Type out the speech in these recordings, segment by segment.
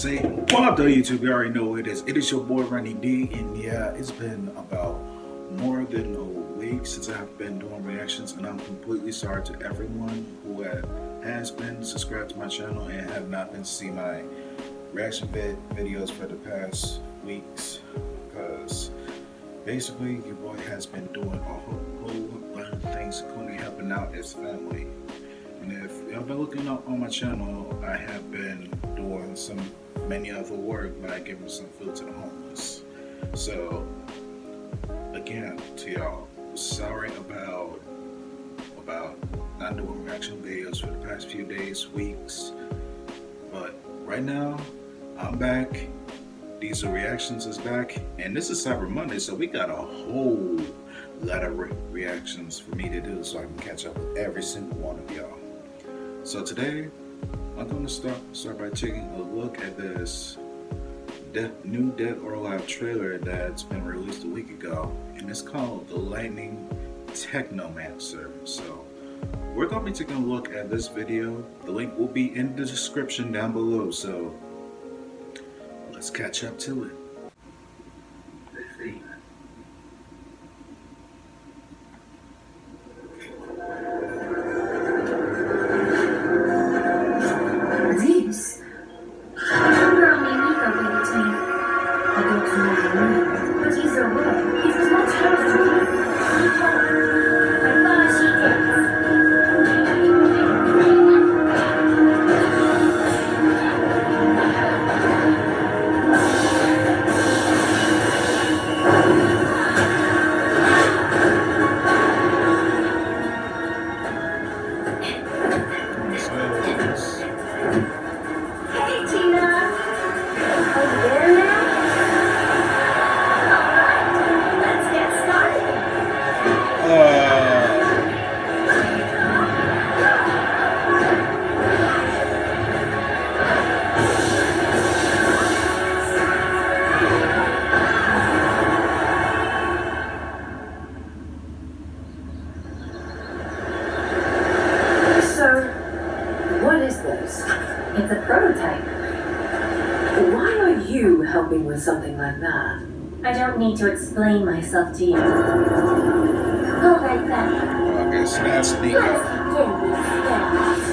say, what up though YouTube? You already know who it is. It is your boy Randy D, and yeah, it's been about more than a week since I've been doing reactions, and I'm completely sorry to everyone who has been subscribed to my channel and have not been seeing my reaction videos for the past weeks, because basically your boy has been doing a whole lot of things, including helping out his family. And if y'all been looking up on my channel, I have been doing many other work, like giving some food to the homeless. So again, to y'all, sorry about not doing reaction videos for the past few days, weeks. But right now, I'm back. These are reactions is back, and this is Cyber Monday, so we got a whole lot of reactions for me to do, so I can catch up with every single one of y'all. So today, I'm going to start by taking a look at this new Dead or Alive trailer that's been released a week ago, and it's called The Lightning Technomancer. So we're going to be taking a look at this video. The link will be in the description down below, so let's catch up to it. Let's see. It's a prototype. Why are you helping with something like that? I don't need to explain myself to you. Go right back. Well, I guess that's neat. Let's begin these steps.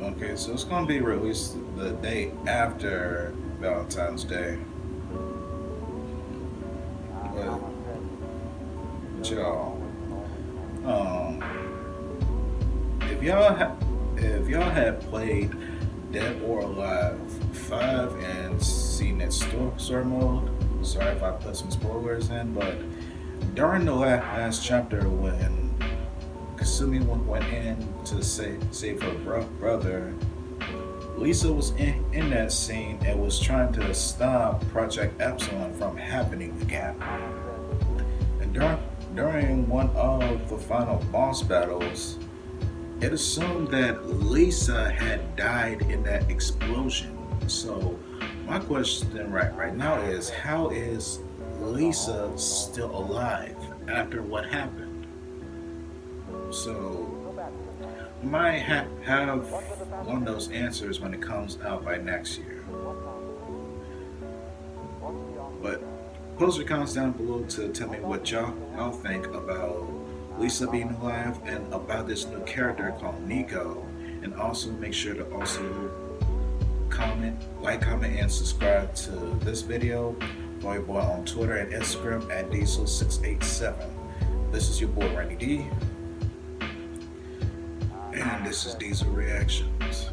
Okay, so it's going to be released the day after Valentine's Day. But y'all, if y'all have played Dead or Alive 5 and seen its story mode, sorry if I put some spoilers in, but during the last chapter when Kasumi went in to save her brother, Lisa was in that scene and was trying to stop Project Epsilon from happening again. And during one of the final boss battles, it assumed that Lisa had died in that explosion. So my question right now is, how is Lisa still alive after what happened? So we might have one of those answers when it comes out by next year. But post your comments down below to tell me what y'all think about Lisa being alive and about this new character called Nico. And also make sure to like, comment, and subscribe to this video. Follow your boy on Twitter and Instagram at Diesel687. This is your boy Randy D. and this is Diesel Reactions.